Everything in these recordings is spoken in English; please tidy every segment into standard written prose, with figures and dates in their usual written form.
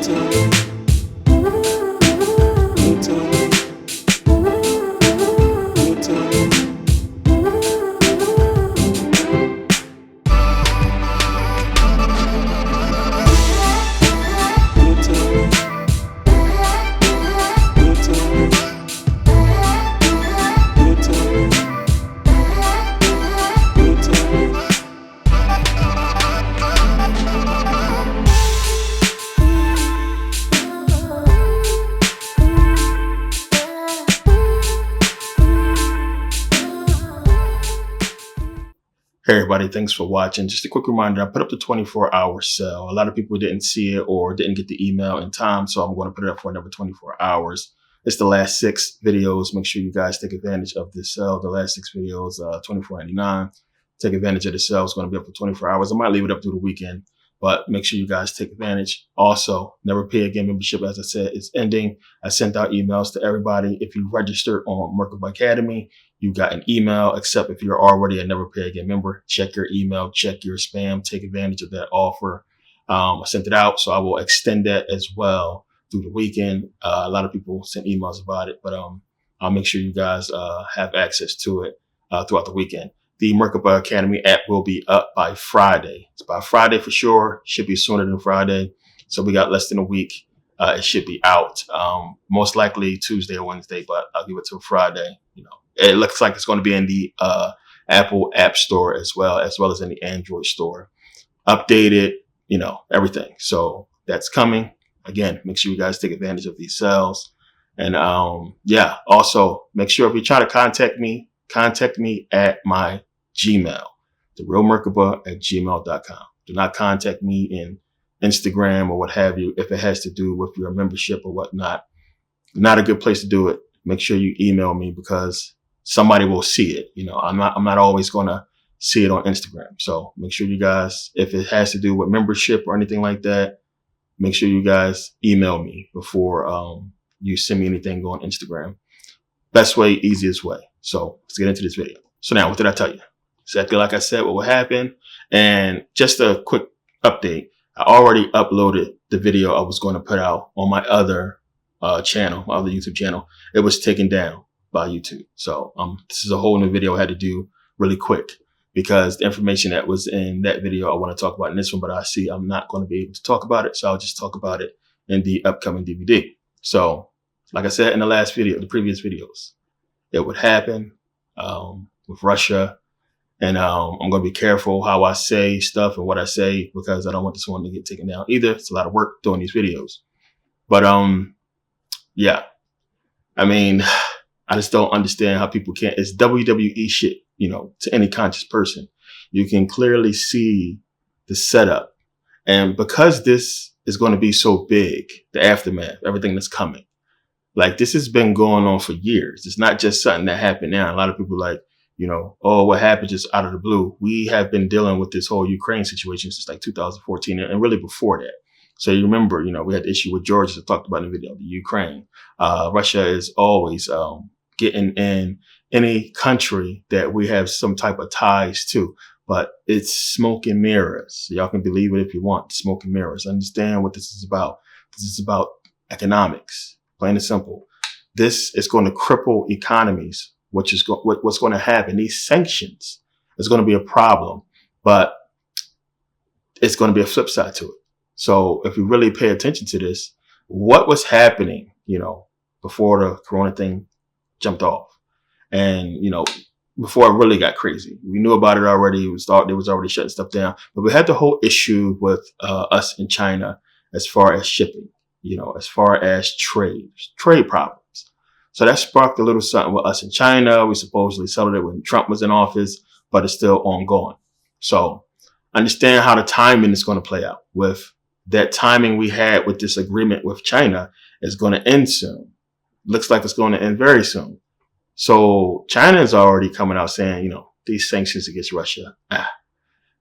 Hey everybody, thanks for watching. Just a quick reminder, I put up the 24-hour sale. A lot of people didn't see it or didn't get the email in time, so I'm going to put it up for another 24 hours. It's the last 6 videos. Make sure you guys take advantage of this sale. The last 6 videos, $24.99. Take advantage of the sale. It's going to be up for 24 hours. I might leave it up through the weekend, but make sure you guys take advantage. Also, Never Pay Again membership, as I said, is ending. I sent out emails to everybody. If you registered on Merkabah Academy, you got an email, except if you're already a Never Pay Again member. Check your email, check your spam, take advantage of that offer. I sent it out, so I will extend that as well through the weekend. A lot of people sent emails about it, but I'll make sure you guys have access to it throughout the weekend. The Merkabah Academy app will be up by Friday. It's by Friday for sure. Should be sooner than Friday. So we got less than a week. It should be out most likely Tuesday or Wednesday, but I'll give it till Friday. You know, it looks like it's going to be in the Apple App Store as well as in the Android store. Updated, you know, everything. So that's coming. Again, make sure you guys take advantage of these sales. And yeah, also make sure if you try to contact me at my Gmail, therealmerkabah@gmail.com. Do not contact me in Instagram or what have you if it has to do with your membership or whatnot. Not a good place to do it. Make sure you email me because somebody will see it. You know, I'm not always going to see it on Instagram. So make sure you guys, if it has to do with membership or anything like that, make sure you guys email me before you send me anything on Instagram. Best way, easiest way. So let's get into this video. So now, what did I tell you? Exactly like I said, what will happen. And just a quick update. I already uploaded the video I was going to put out on my other channel, my other YouTube channel. It was taken down by YouTube. So this is a whole new video I had to do really quick because the information that was in that video I want to talk about in this one, but I see I'm not going to be able to talk about it. So I'll just talk about it in the upcoming DVD. So like I said in the last video, the previous videos, it would happen with Russia. And I'm going to be careful how I say stuff and what I say because I don't want this one to get taken down either. It's a lot of work doing these videos. But yeah, I mean, I just don't understand how people can't. It's WWE shit, you know, to any conscious person. You can clearly see the setup. And because this is going to be so big, the aftermath, everything that's coming, like this has been going on for years. It's not just something that happened now. A lot of people like, you know, oh, what happened just out of the blue. We have been dealing with this whole Ukraine situation since like 2014 and really before that. So you remember, you know, we had the issue with Georgia I talked about in the video, the Ukraine. Russia is always getting in any country that we have some type of ties to. But it's smoke and mirrors. Y'all can believe it if you want. Smoke and mirrors. Understand what this is about. This is about economics. Plain and simple. This is going to cripple economies. What's going to happen? These sanctions is going to be a problem, but it's going to be a flip side to it. So if you really pay attention to this, what was happening, you know, before the corona thing jumped off and, you know, before it really got crazy, we knew about it already. They was already shutting stuff down, but we had the whole issue with us in China as far as shipping, you know, as far as trade problems. So that sparked a little something with us in China. We supposedly settled it when Trump was in office, but it's still ongoing. So understand how the timing is going to play out. With that timing we had with this agreement with China is going to end soon. Looks like it's going to end very soon. So China is already coming out saying, you know, these sanctions against Russia.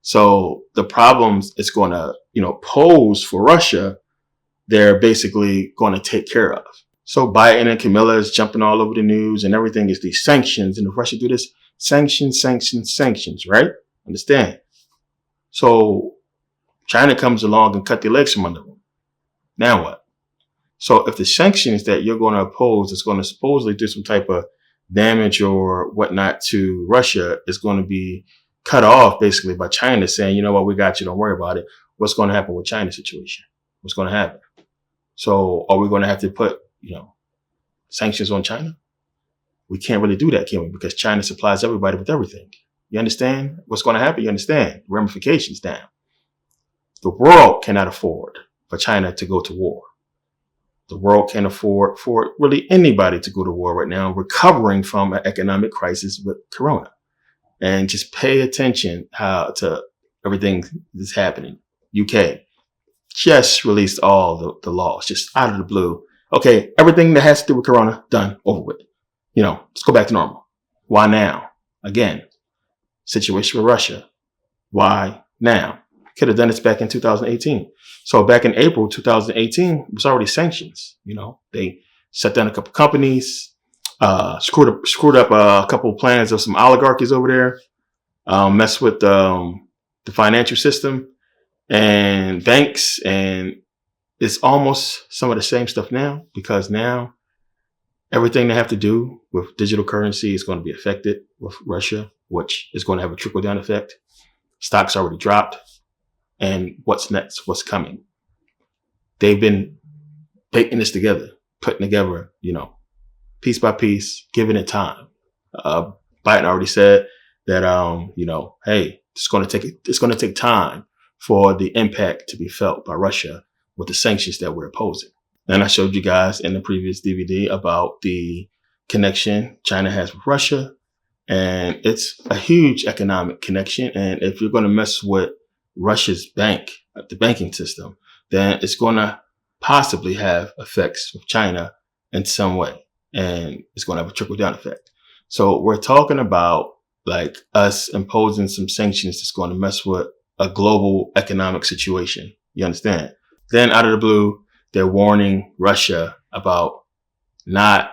So the problems it's going to, you know, pose for Russia, they're basically going to take care of. So Biden and Camilla is jumping all over the news and everything is these sanctions. And if Russia do this, sanctions, right? Understand? So China comes along and cut their legs from under them. Now what? So if the sanctions that you're going to oppose is going to supposedly do some type of damage or whatnot to Russia is going to be cut off basically by China saying, you know what, we got you, don't worry about it. What's going to happen with China's situation? What's going to happen? So are we going to have to put, sanctions on China? We can't really do that, can we? Because China supplies everybody with everything. You understand what's going to happen? You understand ramifications now. The world cannot afford for China to go to war. The world can't afford for really anybody to go to war right now, recovering from an economic crisis with Corona. And just pay attention how to everything that's happening. UK just released all the laws, just out of the blue. Okay, everything that has to do with Corona, done, over with. Let's go back to normal. Why now? Again, situation with Russia. Why now? Could have done this back in 2018. So back in April 2018, it was already sanctions. They shut down a couple companies, screwed up a couple of plans of some oligarchies over there, messed with the financial system and banks. And it's almost some of the same stuff now, because now everything they have to do with digital currency is going to be affected with Russia, which is going to have a trickle down effect. Stocks already dropped. And what's next? What's coming? They've been baking this together, putting together, piece by piece, giving it time. Biden already said that, hey, it's going to take time for the impact to be felt by Russia with the sanctions that we're opposing. And I showed you guys in the previous DVD about the connection China has with Russia. And it's a huge economic connection. And if you're going to mess with Russia's bank, the banking system, then it's going to possibly have effects with China in some way. And it's going to have a trickle down effect. So we're talking about like us imposing some sanctions that's going to mess with a global economic situation. You understand? Then out of the blue, they're warning Russia about not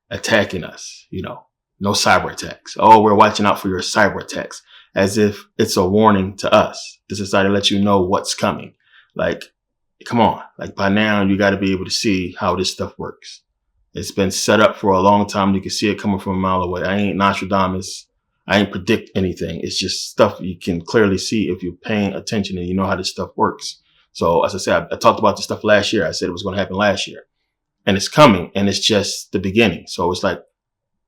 attacking us, no cyber attacks. Oh, we're watching out for your cyber attacks, as if it's a warning to us. This is how to let you know what's coming. Like, come on. Like by now, you got to be able to see how this stuff works. It's been set up for a long time. You can see it coming from a mile away. I ain't Nostradamus. I ain't predict anything. It's just stuff you can clearly see if you're paying attention and you know how this stuff works. So as I said, I talked about this stuff last year. I said it was going to happen last year, and it's coming, and it's just the beginning. So it's like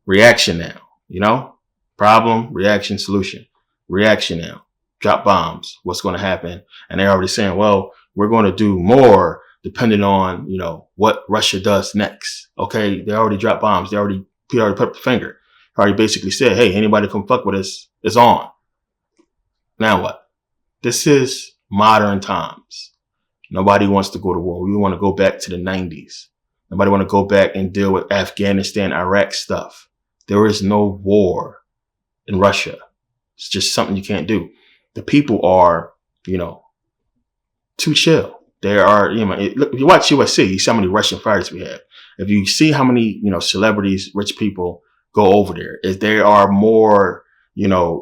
reaction now, problem, reaction, solution, reaction now, drop bombs. What's going to happen? And they're already saying, well, we're going to do more depending on, what Russia does next. Okay. They already dropped bombs. They already put up the finger. Already basically said, hey, anybody come fuck with us is on. Now what? This is modern times. Nobody wants to go to war. We want to go back to the 90s. Nobody want to go back and deal with Afghanistan, Iraq stuff. There is no war in Russia. It's just something you can't do. The people are, too chill. There are, look, if you watch USC, you see how many Russian fighters we have. If you see how many, celebrities, rich people go over there, is they are more,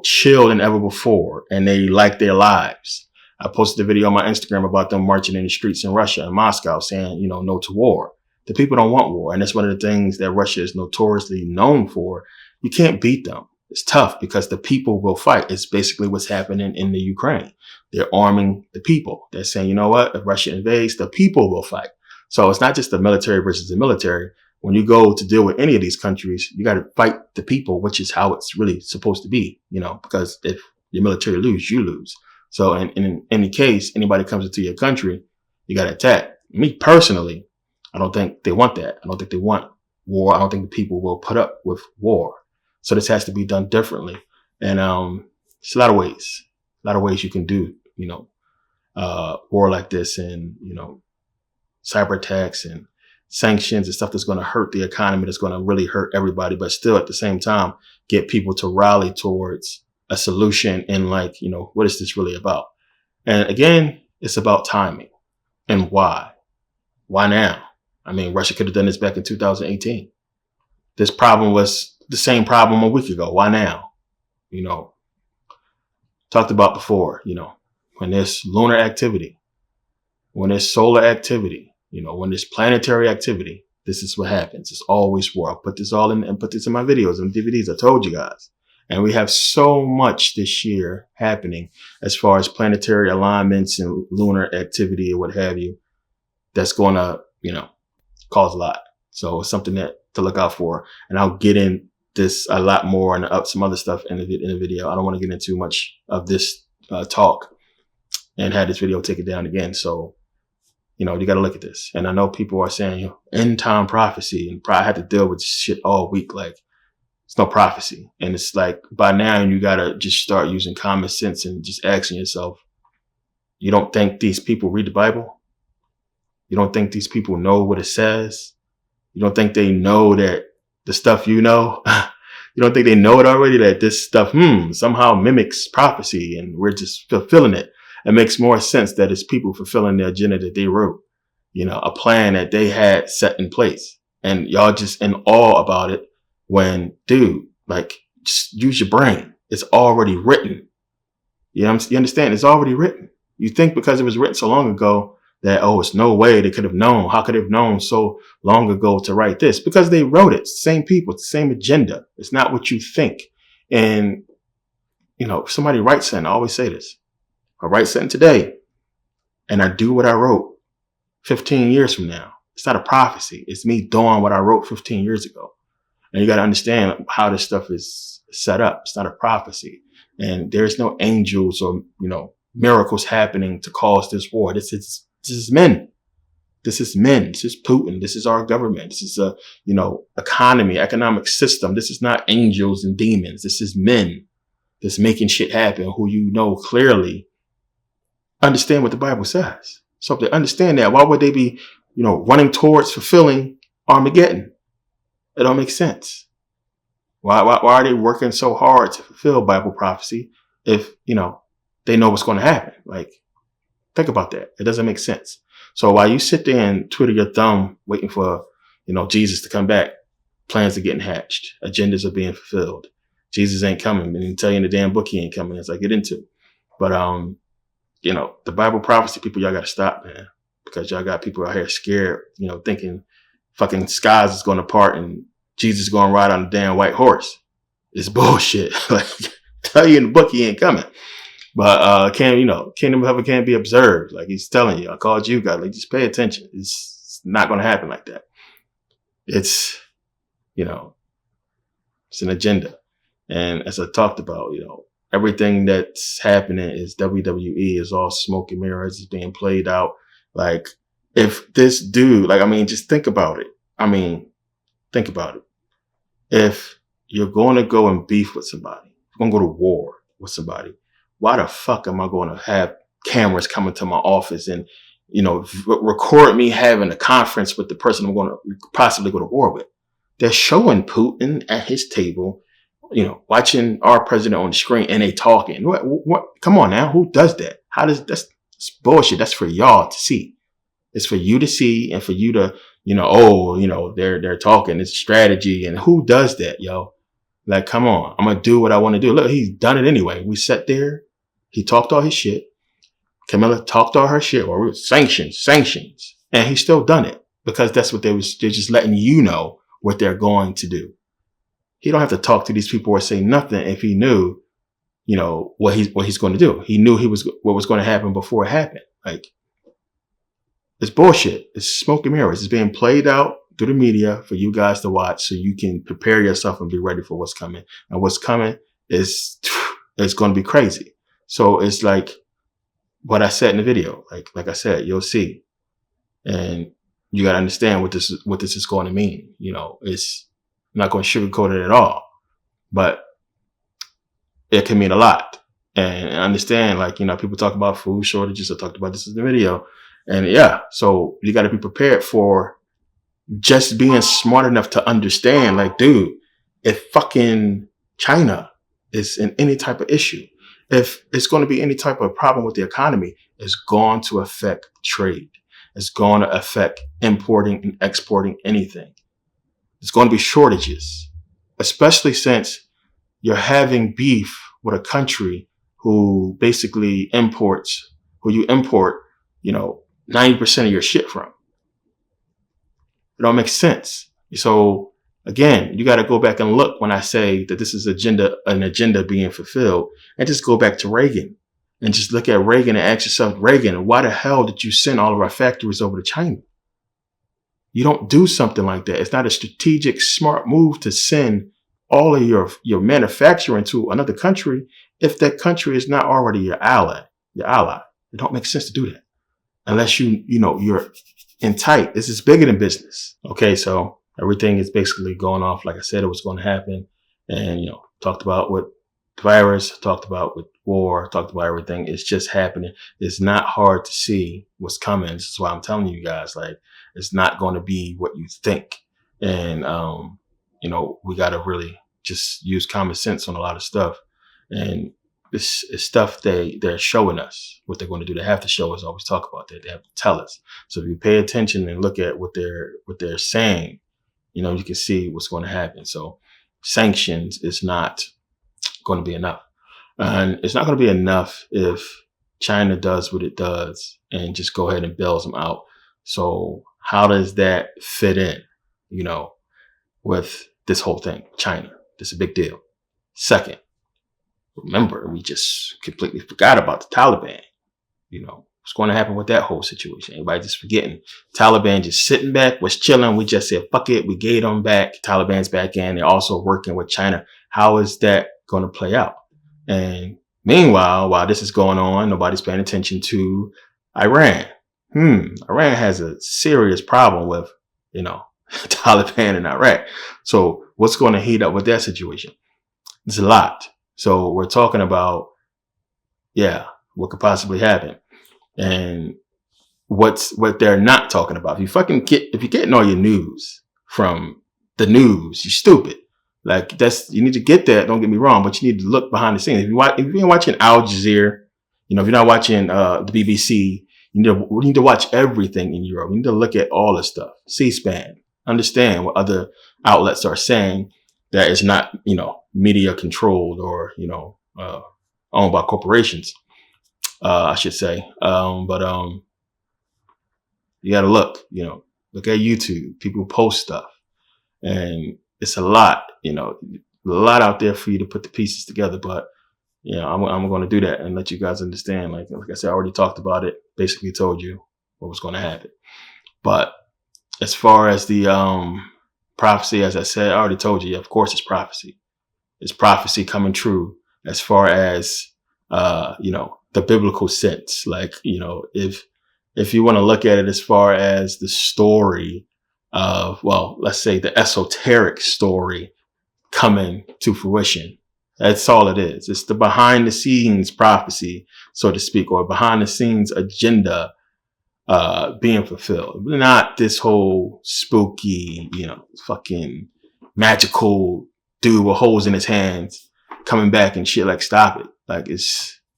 chill than ever before, and they like their lives. I posted a video on my Instagram about them marching in the streets in Russia and Moscow saying, no to war. The people don't want war. And that's one of the things that Russia is notoriously known for. You can't beat them. It's tough because the people will fight. It's basically what's happening in the Ukraine. They're arming the people. They're saying, you know what? If Russia invades, the people will fight. So it's not just the military versus the military. When you go to deal with any of these countries, you got to fight the people, which is how it's really supposed to be, because if your military lose, you lose. So in any case, anybody comes into your country, you got to attack. Me personally, I don't think they want that. I don't think they want war. I don't think the people will put up with war. So this has to be done differently. And it's a lot of ways you can do, war like this, and, cyber attacks and sanctions and stuff that's going to hurt the economy, that's going to really hurt everybody, but still at the same time, get people to rally towards a solution and what is this really about? And again, it's about timing and why. Why now? I mean, Russia could have done this back in 2018. This problem was the same problem a week ago. Why now? Talked about before, when there's lunar activity, when there's solar activity, You know, when there's planetary activity, this is what happens. It's always war. I'll put this all in and put this in my videos and DVDs. I told you guys. And we have so much this year happening as far as planetary alignments and lunar activity or what have you. That's going to, you know, cause a lot. So it's something that to look out for. And I'll get in this a lot more and up some other stuff in the video. I don't want to get into much of this talk and had this video taken down again. So, you know, you got to look at this. And I know people are saying, you know, end time prophecy, and I had to deal with shit all week. Like, it's no prophecy. And it's like, by now you got to just start using common sense and just asking yourself, you don't think these people read the Bible? You don't think these people know what it says? You don't think they know that the stuff you know? You don't think they know it already, that this stuff somehow mimics prophecy and we're just fulfilling it? It makes more sense that it's people fulfilling the agenda that they wrote, you know, a plan that they had set in place. And y'all just in awe about it when, dude, like, just use your brain. It's already written. You understand? It's already written. You think because it was written so long ago that, oh, it's no way they could have known. How could they have known so long ago to write this? Because they wrote it. Same people, it's the same agenda. It's not what you think. And, you know, if somebody writes something, I always say this. I write something today and I do what I wrote 15 years from now. It's not a prophecy. It's me doing what I wrote 15 years ago. And you got to understand how this stuff is set up. It's not a prophecy. And there's no angels or, you know, miracles happening to cause this war. This is men. This is men. This is Putin. This is our government. This is a, you know, economy, economic system. This is not angels and demons. This is men that's making shit happen who, you know, clearly understand what the Bible says. So if they understand that, why would they be, you know, running towards fulfilling Armageddon? It don't make sense. Why are they working so hard to fulfill Bible prophecy if, you know, they know what's going to happen? Like, think about that. It doesn't make sense. So while you sit there and twiddle your thumb waiting for, you know, Jesus to come back, plans are getting hatched. Agendas are being fulfilled. Jesus ain't coming. And he tell you in the damn book he ain't coming, as I get into. But, you know, the Bible prophecy people, y'all got to stop, man, because y'all got people out here scared, you know, thinking fucking skies is going to part and Jesus is going to ride on a damn white horse. It's bullshit. Like, tell you in the book he ain't coming. But, kingdom of heaven can't be observed. Like he's telling you, I called you guys, like, just pay attention. It's not going to happen like that. It's, you know, it's an agenda. And as I talked about, you know, everything that's happening is WWE, is all smoke and mirrors, is being played out. Like, if this dude, like, I mean, just think about it. I mean, think about it. If you're going to go and beef with somebody, if you're going to go to war with somebody, why the fuck am I going to have cameras coming to my office and, you know, record me having a conference with the person I'm going to possibly go to war with? They're showing Putin at his table, you know, watching our president on the screen and they talking. What? Come on now. Who does that? That's bullshit. That's for y'all to see. It's for you to see and for you to, you know, oh, you know, they're talking. It's strategy. And who does that, yo? Like, come on. I'm going to do what I want to do. Look, he's done it anyway. We sat there. He talked all his shit. Camilla talked all her shit. Or sanctions. And he's still done it because that's what they're just letting you know what they're going to do. He don't have to talk to these people or say nothing if he knew, you know, what he's going to do. He knew what was going to happen before it happened. Like, it's bullshit. It's smoke and mirrors. It's being played out through the media for you guys to watch so you can prepare yourself and be ready for what's coming. And what's coming is, it's going to be crazy. So it's like what I said in the video. Like I said, you'll see. And you got to understand what this is going to mean. You know, it's not going to sugarcoat it at all, but it can mean a lot. And I understand, like, you know, people talk about food shortages. I talked about this in the video. And yeah, so you got to be prepared for just being smart enough to understand, like, dude, if fucking China is in any type of issue, if it's going to be any type of problem with the economy, it's going to affect trade. It's going to affect importing and exporting anything. It's going to be shortages, especially since you're having beef with a country who basically you import, you know, 90% of your shit from. It don't make sense. So again, you got to go back and look when I say that this is an agenda being fulfilled, and just go back to Reagan and just look at Reagan and ask yourself, Reagan, why the hell did you send all of our factories over to China? You don't do something like that. It's not a strategic, smart move to send all of your manufacturing to another country if that country is not already your ally. It don't make sense to do that unless you're in tight. This is bigger than business. Okay, so everything is basically going off like I said it was going to happen, and talked about with the virus, talked about with war, talked about everything. It's just happening. It's not hard to see what's coming. This is why I'm telling you guys, like, it's not going to be what you think, and we got to really just use common sense on a lot of stuff. And this is stuff they're showing us what they're going to do. They have to show us. Always talk about that. They have to tell us. So if you pay attention and look at what they're saying, you can see what's going to happen. So sanctions is not going to be enough, and it's not going to be enough if China does what it does and just go ahead and bails them out. So how does that fit in, with this whole thing? China, this is a big deal. Second, remember, we just completely forgot about the Taliban. What's going to happen with that whole situation? Everybody just forgetting. Taliban just sitting back, was chilling. We just said, fuck it. We gave them back. Taliban's back in. They're also working with China. How is that going to play out? And meanwhile, while this is going on, nobody's paying attention to Iran. Iran has a serious problem with, Taliban in Iraq. So what's going to heat up with that situation? It's a lot. So we're talking about, what could possibly happen, and what they're not talking about. If you're getting all your news from the news, you're stupid. Like, you need to get that. Don't get me wrong, but you need to look behind the scenes. If you're watching Al Jazeera, if you're not watching the BBC, you need to watch everything in Europe. You need to look at all this stuff. C-SPAN. Understand what other outlets are saying that is not, media controlled or, owned by corporations, I should say. But you got to look at YouTube. People post stuff, and it's a lot, a lot out there for you to put the pieces together. But, I'm going to do that and let you guys understand. Like I said, I already talked about it, basically told you what was going to happen. But as far as the prophecy, as I said, I already told you, of course, it's prophecy. It's prophecy coming true as far as, the biblical sense. Like, if you want to look at it as far as the story of, let's say the esoteric story coming to fruition. That's all it is. It's the behind the scenes prophecy, so to speak, or behind the scenes agenda being fulfilled. Not this whole spooky, fucking magical dude with holes in his hands coming back and shit. Like, stop it. Like,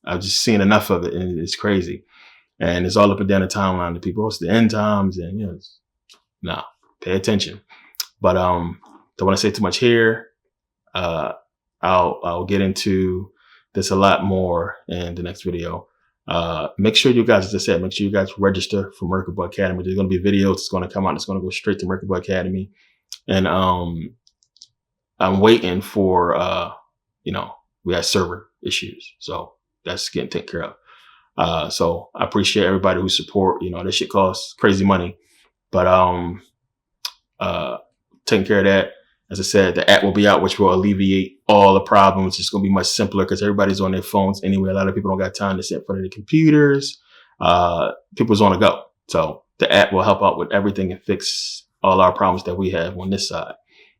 I've just seen enough of it, and it's crazy. And it's all up and down the timeline. The people, it's the end times, and pay attention. But don't want to say too much here. I'll get into this a lot more in the next video. Make sure you guys, as I said, make sure you guys register for Merkabah Academy. There's going to be videos that's going to come out. It's going to go straight to Merkabah Academy. And I'm waiting for, we had server issues. So that's getting taken care of. So I appreciate everybody who support. This shit costs crazy money. But taking care of that. As I said, the app will be out, which will alleviate all the problems. It's going to be much simpler because everybody's on their phones anyway. A lot of people don't got time to sit in front of their computers. People's on the go. So the app will help out with everything and fix all our problems that we have on this side.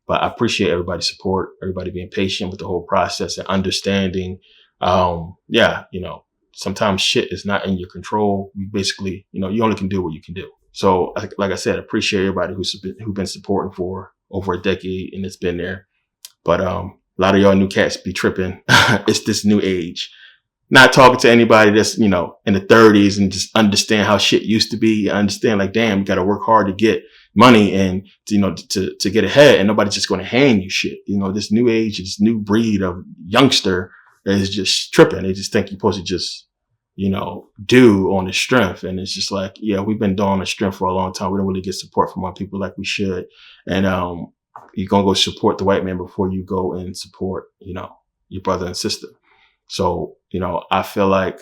But I appreciate everybody's support, everybody being patient with the whole process and understanding. Sometimes shit is not in your control. You basically, you only can do what you can do. So like I said, I appreciate everybody who's been supporting for over a decade, and it's been there. But a lot of y'all new cats be tripping. It's this new age. Not talking to anybody that's, in the 30s and just understand how shit used to be. Understand, like, damn, you got to work hard to get money and, to get ahead, and nobody's just going to hand you shit. This new age, this new breed of youngster is just tripping. They just think you're supposed to just do on the strength. And it's just like, yeah, we've been doing the strength for a long time. We don't really get support from our people like we should. And, you're going to go support the white man before you go and support, your brother and sister. So, I feel like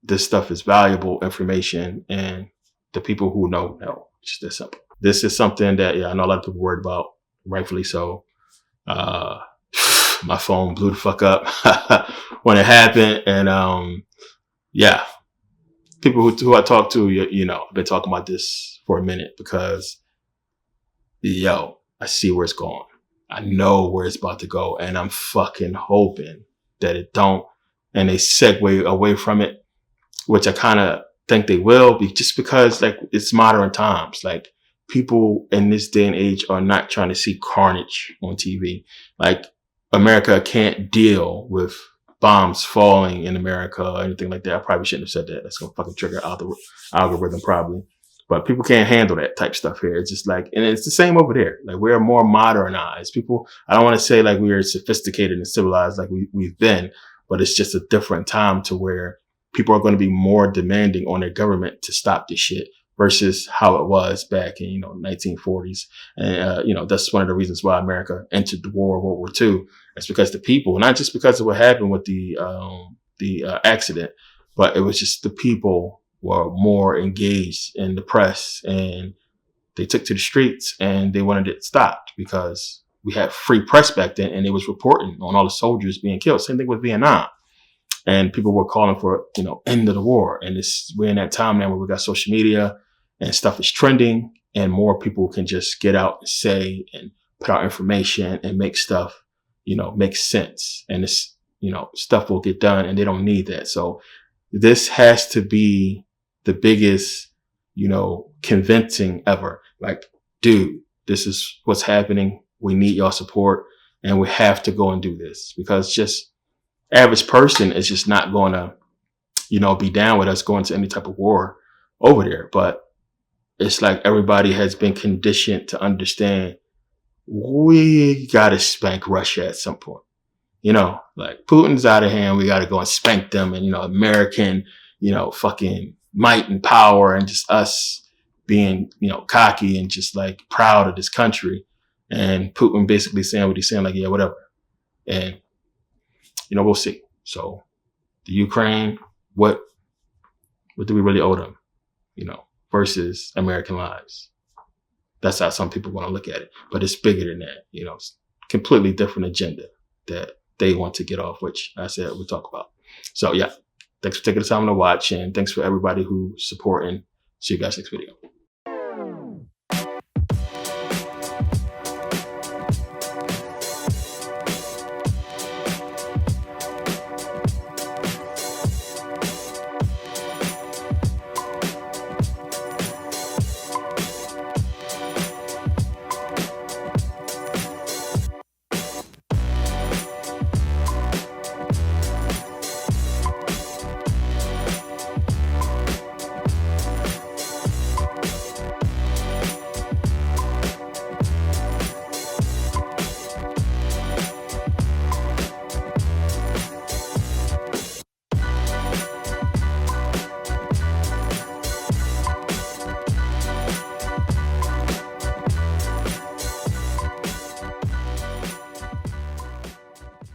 this stuff is valuable information, and the people who know. It's just that simple. This is something that, I know a lot of people worried about, rightfully so. My phone blew the fuck up when it happened. And, people who I talk to, I've been talking about this for a minute because, I see where it's going. I know where it's about to go, and I'm fucking hoping that it don't, and they segue away from it, which I kind of think they will, just because like it's modern times. Like, people in this day and age are not trying to see carnage on TV. Like, America can't deal with bombs falling in America or anything like that. I probably shouldn't have said that. That's gonna fucking trigger the algorithm probably. But people can't handle that type stuff here. It's just like, and it's the same over there. Like, we're more modernized. People, I don't want to say like we're sophisticated and civilized like we've been, but it's just a different time to where people are going to be more demanding on their government to stop this shit versus how it was back in, 1940s. And, that's one of the reasons why America entered the World War II. It's because the people, not just because of what happened with the accident, but it was just the people were more engaged in the press, and they took to the streets and they wanted it stopped because we had free press back then, and it was reporting on all the soldiers being killed. Same thing with Vietnam. And people were calling for, end of the war. And we're in that time now where we got social media and stuff is trending, and more people can just get out and say and put out information and make stuff, make sense. And this, stuff will get done, and they don't need that. So this has to be the biggest, convincing ever. Like, dude, this is what's happening. We need your support, and we have to go and do this, because just average person is just not going to, be down with us going to any type of war over there. But it's like everybody has been conditioned to understand we got to spank Russia at some point. Like, Putin's out of hand. We got to go and spank them. And, American, fucking might and power, and just us being, cocky and just like proud of this country. And Putin basically saying what he's saying, like, yeah, whatever. And, we'll see. So the Ukraine, what do we really owe them, versus American lives? That's how some people want to look at it. But it's bigger than that. It's completely different agenda that they want to get off, which I said we'll talk about. So yeah, thanks for taking the time to watch, and thanks for everybody who's supporting. See you guys next video.